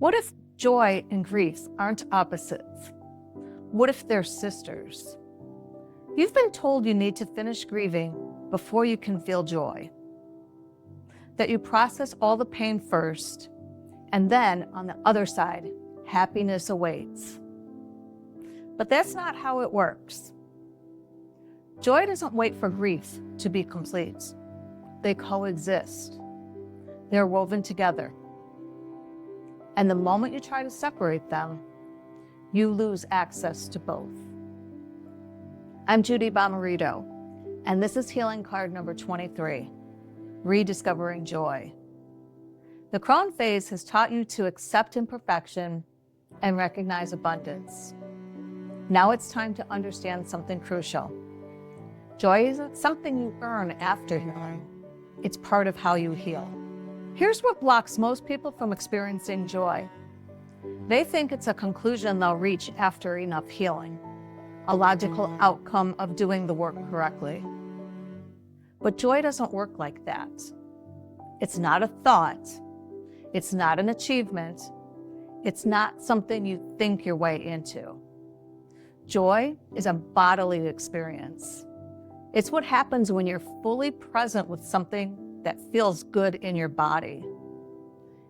What if joy and grief aren't opposites? What if they're sisters? You've been told you need to finish grieving before you can feel joy. That you process all the pain first, and then on the other side, happiness awaits. But that's not how it works. Joy doesn't wait for grief to be complete. They coexist. They're woven together. And the moment you try to separate them, you lose access to both. I'm Judi Bommarito, and this is healing card number 23, Rediscovering Joy. The crone phase has taught you to accept imperfection and recognize abundance. Now it's time to understand something crucial. Joy isn't something you earn after healing. It's part of how you heal. Here's what blocks most people from experiencing joy. They think it's a conclusion they'll reach after enough healing, a logical outcome of doing the work correctly. But joy doesn't work like that. It's not a thought. It's not an achievement. It's not something you think your way into. Joy is a bodily experience. It's what happens when you're fully present with something that feels good in your body.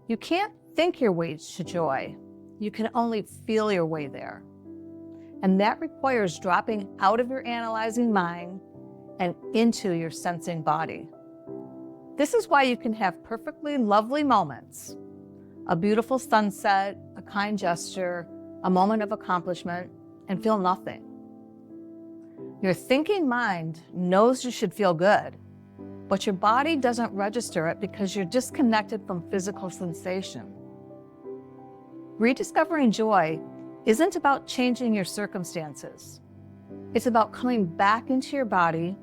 You can't think your way to joy. You can only feel your way there. And that requires dropping out of your analyzing mind and into your sensing body. This is why you can have perfectly lovely moments, a beautiful sunset, a kind gesture, a moment of accomplishment, and feel nothing. Your thinking mind knows you should feel good, but your body doesn't register it because you're disconnected from physical sensation. Rediscovering joy isn't about changing your circumstances. It's about coming back into your body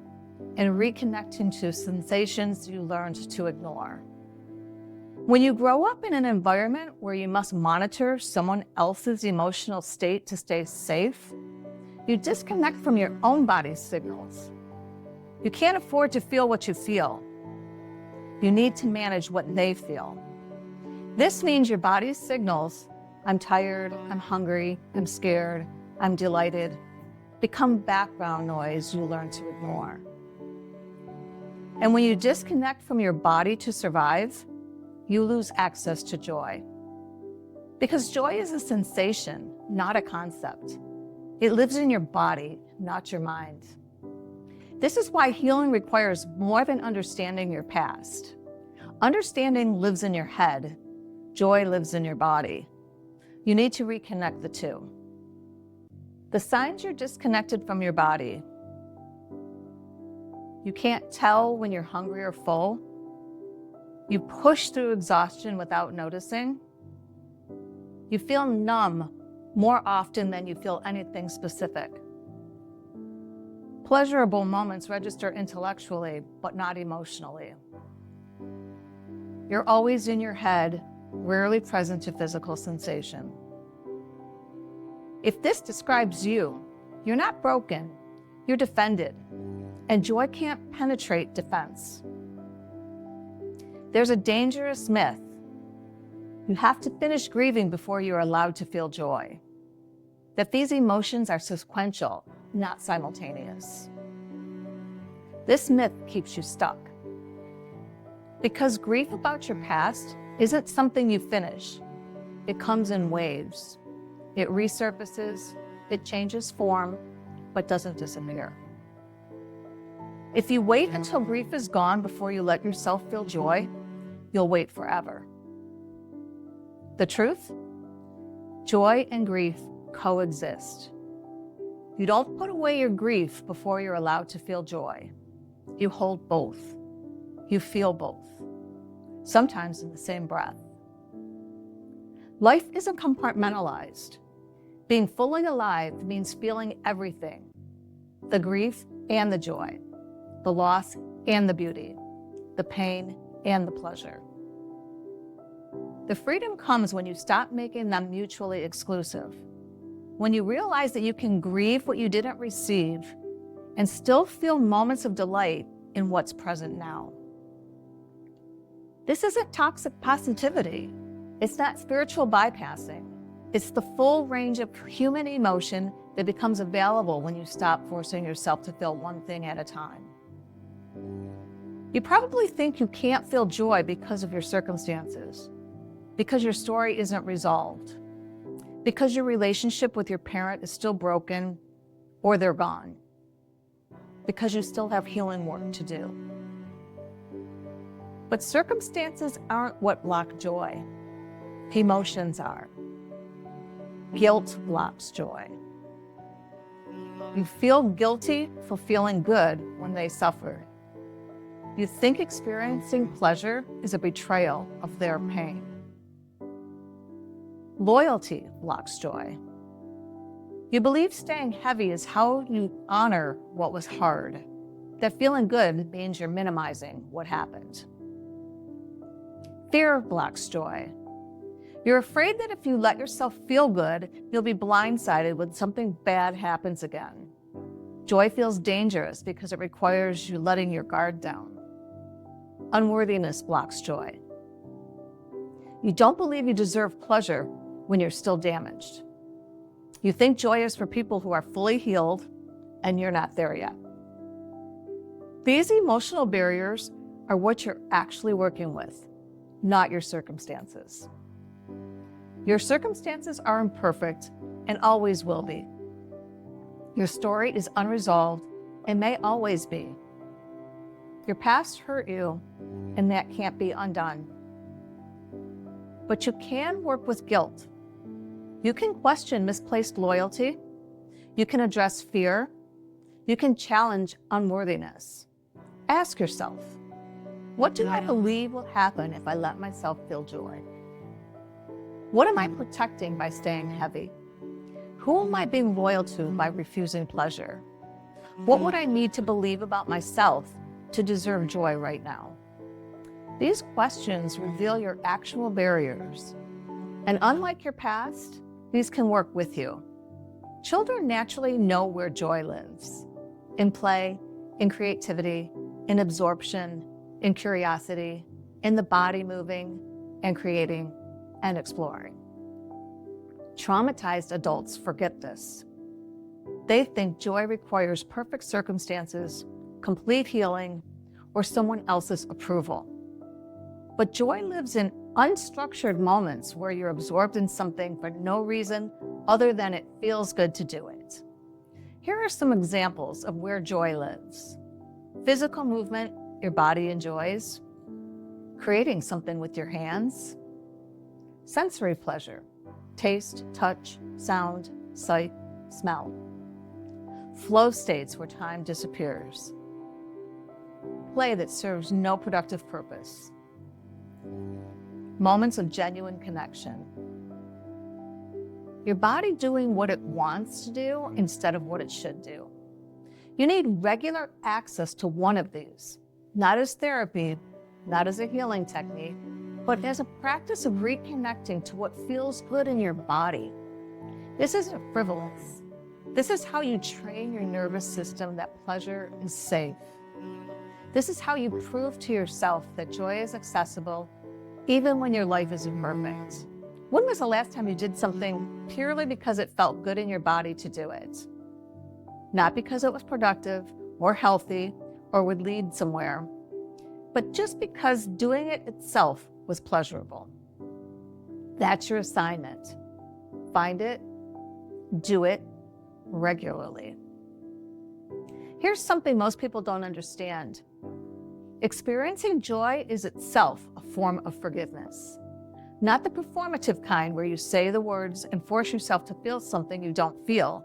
and reconnecting to sensations you learned to ignore. When you grow up in an environment where you must monitor someone else's emotional state to stay safe, you disconnect from your own body's signals. You can't afford to feel what you feel. You need to manage what they feel. This means your body's signals, I'm tired, I'm hungry, I'm scared, I'm delighted, become background noise you learn to ignore. And when you disconnect from your body to survive, you lose access to joy. Because joy is a sensation, not a concept. It lives in your body, not your mind. This is why healing requires more than understanding your past. Understanding lives in your head. Joy lives in your body. You need to reconnect the two. The signs you're disconnected from your body. You can't tell when you're hungry or full. You push through exhaustion without noticing. You feel numb more often than you feel anything specific. Pleasurable moments register intellectually, but not emotionally. You're always in your head, rarely present to physical sensation. If this describes you, you're not broken, you're defended, and joy can't penetrate defense. There's a dangerous myth. You have to finish grieving before you're allowed to feel joy. That these emotions are sequential, not simultaneous. This myth keeps you stuck. Because grief about your past isn't something you finish. It comes in waves. It resurfaces, it changes form, but doesn't disappear. If you wait until grief is gone before you let yourself feel joy, you'll wait forever. The truth? Joy and grief coexist. You don't put away your grief before you're allowed to feel joy. You hold both. You feel both, sometimes in the same breath. Life isn't compartmentalized. Being fully alive means feeling everything, the grief and the joy, the loss and the beauty, the pain and the pleasure. The freedom comes when you stop making them mutually exclusive, when you realize that you can grieve what you didn't receive and still feel moments of delight in what's present now. This isn't toxic positivity. It's not spiritual bypassing. It's the full range of human emotion that becomes available when you stop forcing yourself to feel one thing at a time. You probably think you can't feel joy because of your circumstances, because your story isn't resolved, because your relationship with your parent is still broken or they're gone, because you still have healing work to do. But circumstances aren't what block joy. Emotions are. Guilt blocks joy. You feel guilty for feeling good when they suffered. You think experiencing pleasure is a betrayal of their pain. Loyalty blocks joy. You believe staying heavy is how you honor what was hard. That feeling good means you're minimizing what happened. Fear blocks joy. You're afraid that if you let yourself feel good, you'll be blindsided when something bad happens again. Joy feels dangerous because it requires you letting your guard down. Unworthiness blocks joy. You don't believe you deserve pleasure when you're still damaged. You think joy is for people who are fully healed, and you're not there yet. These emotional barriers are what you're actually working with, not your circumstances. Your circumstances are imperfect and always will be. Your story is unresolved and may always be. Your past hurt you, and that can't be undone. But you can work with guilt. You can question misplaced loyalty. You can address fear. You can challenge unworthiness. Ask yourself, what do I believe will happen if I let myself feel joy? What am I protecting by staying heavy? Who am I being loyal to by refusing pleasure? What would I need to believe about myself to deserve joy right now? These questions reveal your actual barriers. And unlike your past, these can work with you. Children naturally know where joy lives: in play, in creativity, in absorption, in curiosity, in the body moving and creating and exploring. Traumatized adults forget this. They think joy requires perfect circumstances, complete healing, or someone else's approval. But joy lives in unstructured moments where you're absorbed in something for no reason other than it feels good to do it. Here are some examples of where joy lives. Physical movement your body enjoys. Creating something with your hands. Sensory pleasure. Taste, touch, sound, sight, smell. Flow states where time disappears. Play that serves no productive purpose. Moments of genuine connection. Your body doing what it wants to do instead of what it should do. You need regular access to one of these, not as therapy, not as a healing technique, but as a practice of reconnecting to what feels good in your body. This isn't frivolous. This is how you train your nervous system that pleasure is safe. This is how you prove to yourself that joy is accessible, even when your life is imperfect. When was the last time you did something purely because it felt good in your body to do it? Not because it was productive or healthy or would lead somewhere, but just because doing it itself was pleasurable. That's your assignment. Find it, do it regularly. Here's something most people don't understand. Experiencing joy is itself a form of forgiveness. Not the performative kind where you say the words and force yourself to feel something you don't feel,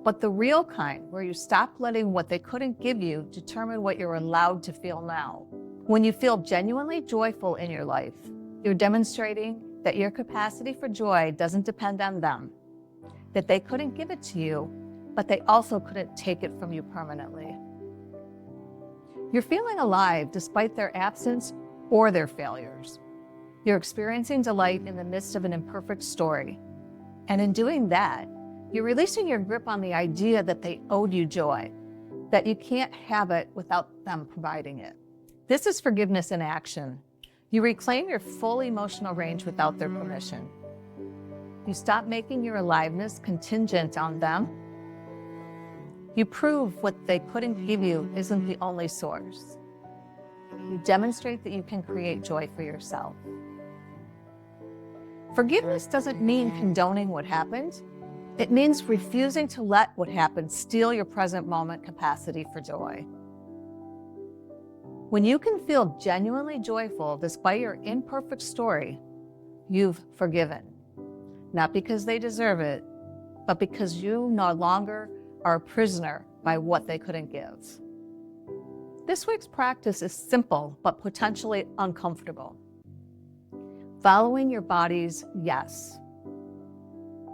but the real kind where you stop letting what they couldn't give you determine what you're allowed to feel now. When you feel genuinely joyful in your life, you're demonstrating that your capacity for joy doesn't depend on them, that they couldn't give it to you, but they also couldn't take it from you permanently. You're feeling alive despite their absence or their failures. You're experiencing delight in the midst of an imperfect story. And in doing that, you're releasing your grip on the idea that they owed you joy, that you can't have it without them providing it. This is forgiveness in action. You reclaim your full emotional range without their permission. You stop making your aliveness contingent on them. You prove what they couldn't give you isn't the only source. You demonstrate that you can create joy for yourself. Forgiveness doesn't mean condoning what happened. It means refusing to let what happened steal your present moment capacity for joy. When you can feel genuinely joyful despite your imperfect story, you've forgiven. Not because they deserve it, but because you no longer are a prisoner by what they couldn't give. This week's practice is simple, but potentially uncomfortable. Following your body's yes.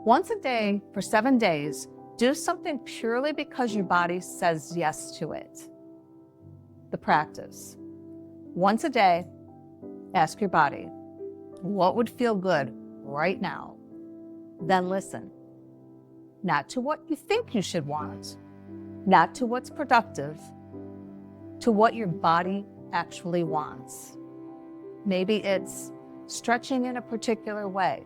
Once a day for 7 days, do something purely because your body says yes to it. The practice. Once a day, ask your body, what would feel good right now? Then listen. Not to what you think you should want, not to what's productive, to what your body actually wants. Maybe it's stretching in a particular way,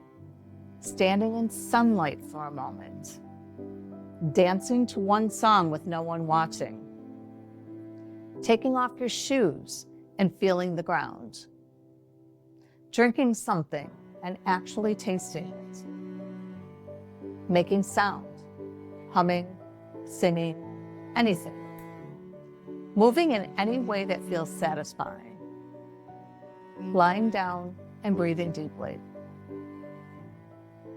standing in sunlight for a moment, dancing to one song with no one watching, taking off your shoes and feeling the ground, drinking something and actually tasting it, making sound, humming, singing, anything, moving in any way that feels satisfying, lying down and breathing deeply.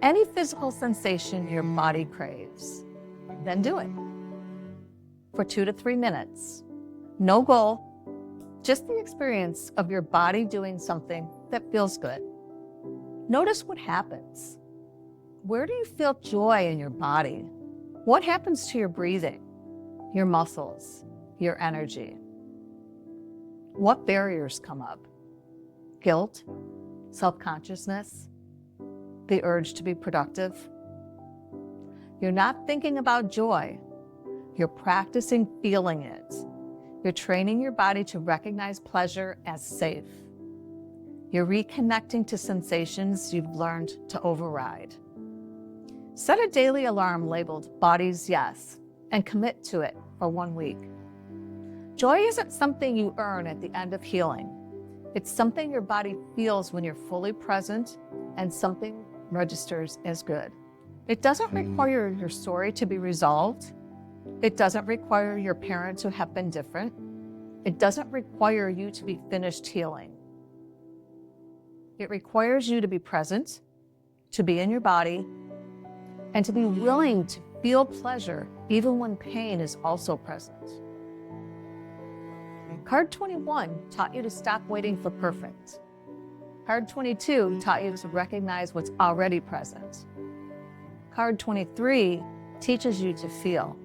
Any physical sensation your body craves, then do it for 2 to 3 minutes. No goal, just the experience of your body doing something that feels good. Notice what happens. Where do you feel joy in your body? What happens to your breathing, your muscles, your energy? What barriers come up? Guilt, self-consciousness, the urge to be productive. You're not thinking about joy. You're practicing feeling it. You're training your body to recognize pleasure as safe. You're reconnecting to sensations you've learned to override. Set a daily alarm labeled Body's Yes and commit to it for 1 week. Joy isn't something you earn at the end of healing. It's something your body feels when you're fully present and something registers as good. It doesn't require your story to be resolved. It doesn't require your parents to have been different. It doesn't require you to be finished healing. It requires you to be present, to be in your body, and to be willing to feel pleasure even when pain is also present. Card 21 taught you to stop waiting for perfect. Card 22 taught you to recognize what's already present. Card 23 teaches you to feel,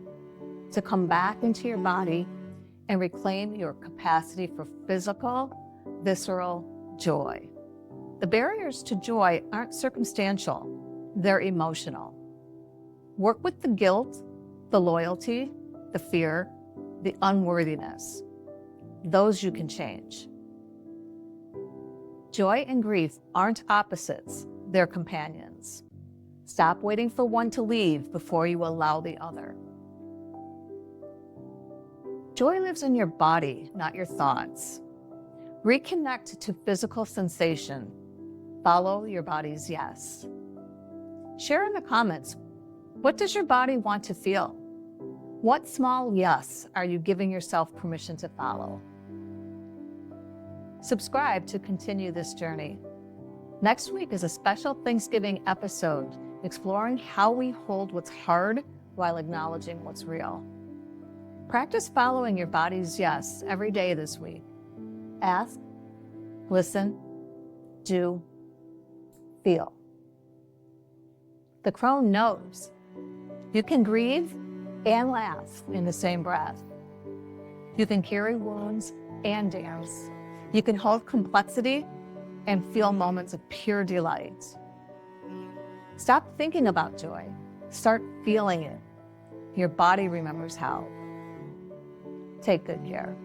to come back into your body and reclaim your capacity for physical, visceral joy. The barriers to joy aren't circumstantial, they're emotional. Work with the guilt, the loyalty, the fear, the unworthiness. Those you can change. Joy and grief aren't opposites, they're companions. Stop waiting for one to leave before you allow the other. Joy lives in your body, not your thoughts. Reconnect to physical sensation. Follow your body's yes. Share in the comments, what does your body want to feel? What small yes are you giving yourself permission to follow? Subscribe to continue this journey. Next week is a special Thanksgiving episode exploring how we hold what's hard while acknowledging what's real. Practice following your body's yes every day this week. Ask, listen, do, feel. The crone knows you can grieve and laugh in the same breath. You can carry wounds and dance. You can hold complexity and feel moments of pure delight. Stop thinking about joy. Start feeling it. Your body remembers how. Take good care.